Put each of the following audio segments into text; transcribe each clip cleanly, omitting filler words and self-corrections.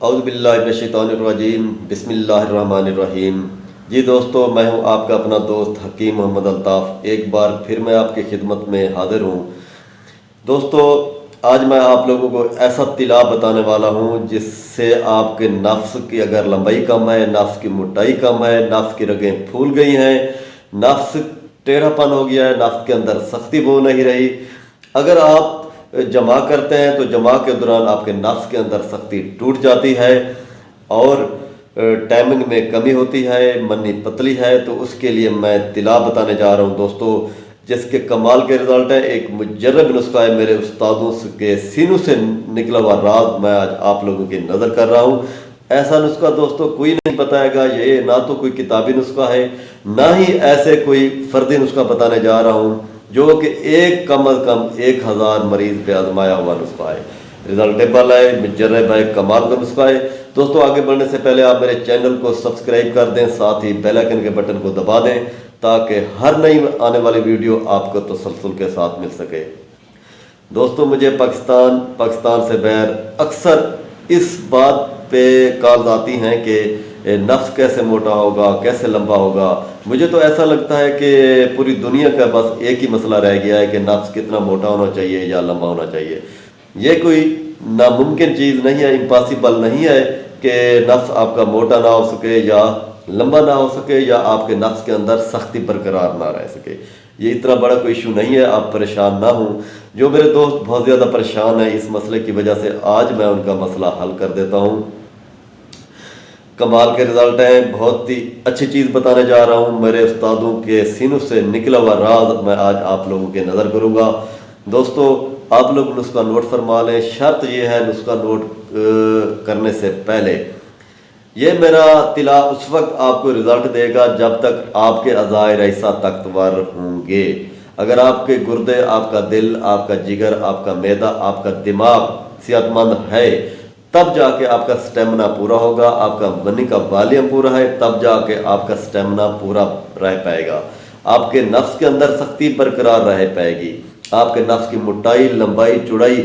औज़ुबिल्लाहिमिनश्शैतानिर्रजीम बिस्मिल्लाहिर्रहमानिर्रहीम। जी दोस्तों, मैं हूं आपका अपना दोस्त हकीम मोहम्मद अल्ताफ़। एक बार फिर मैं आपकी खिदमत में हाजिर हूं। दोस्तों, आज मैं आप लोगों को ऐसा तिला बताने वाला हूं जिससे आपके नफ्स की अगर लंबाई कम है, नफ्स की मोटाई कम है, नफ्स की रगें फूल गई हैं, नफ्स टेढ़ापन हो गया है, नफ्स के अंदर सख्ती वो नहीं रही, अगर आप जमा करते हैं तो जमा के दौरान आपके नफ्स के अंदर सख्ती टूट जाती है और टाइमिंग में कमी होती है, मन्नी पतली है, तो उसके लिए मैं तिला बताने जा रहा हूं दोस्तों, जिसके कमाल के रिजल्ट है। एक मुजर्रब नुस्खा है, मेरे उस्तादों के सीनों से निकला हुआ राज मैं आज आप लोगों की नज़र कर रहा हूं। ऐसा नुस्खा दोस्तों कोई नहीं बताएगा, ये ना तो कोई किताबी नुस्खा है, ना ही ऐसे कोई फर्दी नुस्खा बताने जा रहा हूं जो कि एक कम अज कम 1000 मरीज पे आजमाया हुआ नुस्खा है। रिजल्टेबल है, मुजर्रब है, कमाल का नुस्खा है। दोस्तों, आगे बढ़ने से पहले आप मेरे चैनल को सब्सक्राइब कर दें, साथ ही बेल आइकन के बटन को दबा दें ताकि हर नई आने वाली वीडियो आपको तसलसल के साथ मिल सके। दोस्तों, मुझे पाकिस्तान से बाहर अक्सर इस बात पे कॉल्स आती हैं कि नफ्स कैसे मोटा होगा, कैसे लंबा होगा। मुझे तो ऐसा लगता है कि पूरी दुनिया का बस एक ही मसला रह गया है कि नफ्स कितना मोटा होना चाहिए या लंबा होना चाहिए। ये कोई नामुमकिन चीज़ नहीं है, इम्पॉसिबल नहीं है कि नफ्स आपका मोटा ना हो सके या लंबा ना हो सके या आपके नफ्स के अंदर सख्ती बरकरार ना रह सके। ये इतना बड़ा कोई इशू नहीं है, आप परेशान ना हों। जो मेरे दोस्त बहुत ज़्यादा परेशान हैं इस मसले की वजह से, आज मैं उनका मसला हल कर देता हूँ। कमाल के रिजल्ट हैं, बहुत ही अच्छी चीज़ बताने जा रहा हूँ। मेरे उस्तादों के सीनों से निकला हुआ राज मैं आज आप लोगों के नज़र करूँगा। दोस्तों, आप लोग नुस्खा नोट फरमा लें। शर्त यह है नुस्खा नोट करने से पहले, ये मेरा तिला उस वक्त आपको रिजल्ट देगा जब तक आपके अज़ाए रईसा ताकतवर होंगे। अगर आपके गुर्दे, आपका दिल, आपका जिगर, आपका मैदा, आपका दिमाग सेहतमंद है, तब जाके आपका स्टेमिना पूरा होगा। आपका मनी का वॉल्यूम पूरा है, तब जाके आपका स्टेमिना पूरा रह पाएगा। आपके नफ्स के अंदर सख्ती बरकरार रह पाएगी। आपके नफ्स की मोटाई, लंबाई, चौड़ाई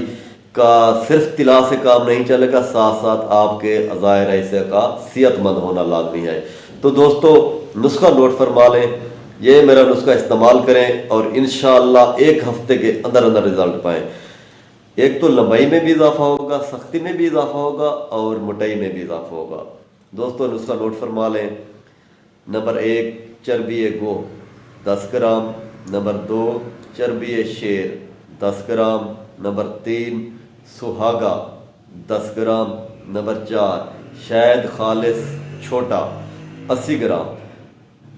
का सिर्फ तिला से काम नहीं चलेगा, साथ साथ आपके अज़ाए रईसे का सेहतमंद होना लाजमी है। तो दोस्तों, नुस्खा नोट फरमा लें, ये मेरा नुस्खा इस्तेमाल करें और इंशाअल्लाह एक हफ्ते के अंदर अंदर रिजल्ट पाएँ। एक तो लंबाई में भी इजाफा होगा, सख्ती में भी इजाफा होगा और मोटाई में भी इजाफा होगा। दोस्तों, नुस्खा नोट फरमा लें। नंबर 1, चर्बी गोह 10 ग्राम। नंबर 2, चर्बी शेर 10 ग्राम। नंबर 3, सुहागा 10 ग्राम। नंबर 4, शहद खालिस छोटा 80 ग्राम।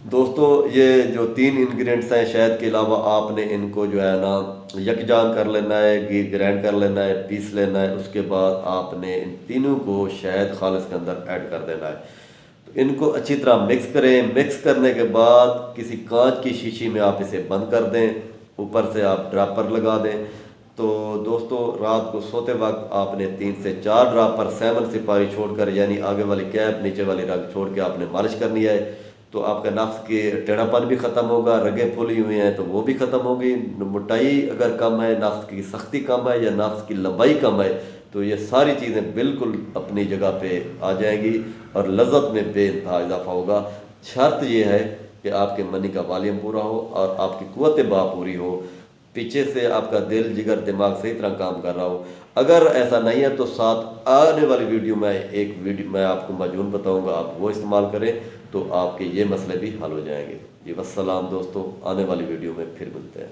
दोस्तों, ये जो 3 इंग्रेडिएंट्स हैं, शहद के अलावा आपने इनको जो है ना यकजान कर लेना है, ग्राइंड कर लेना है, पीस लेना है। उसके बाद आपने इन तीनों को शहद खालिस के अंदर ऐड कर देना है। तो इनको अच्छी तरह मिक्स करें। मिक्स करने के बाद किसी कांच की शीशी में आप इसे बंद कर दें, ऊपर से आप ड्रॉपर लगा दें। तो दोस्तों, रात को सोते वक्त आपने 3 से 4 ड्रॉपर 7 सिपाही छोड़कर, यानी आगे वाली कैप नीचे वाली रग छोड़ के आपने मालिश करनी है। तो आपका नफ्स के टेढ़ापन भी ख़त्म होगा, रगें फूली हुई हैं तो वो भी ख़त्म होगी। मोटाई अगर कम है, नफ्स की सख्ती कम है या नफ्स की लंबाई कम है, तो ये सारी चीज़ें बिल्कुल अपनी जगह पे आ जाएंगी और लज्जत में बेइंतहा इजाफा होगा। शर्त यह है कि आपके मनी का वॉल्यूम पूरा हो और आपकी कुव्वत बा पूरी हो, पीछे से आपका दिल, जिगर, दिमाग सही तरह काम कर रहा हो। अगर ऐसा नहीं है तो साथ आने वाली वीडियो में एक वीडियो मैं आपको माजून बताऊंगा, आप वो इस्तेमाल करें तो आपके ये मसले भी हल हो जाएंगे। जी वस्सलाम दोस्तों, आने वाली वीडियो में फिर मिलते हैं।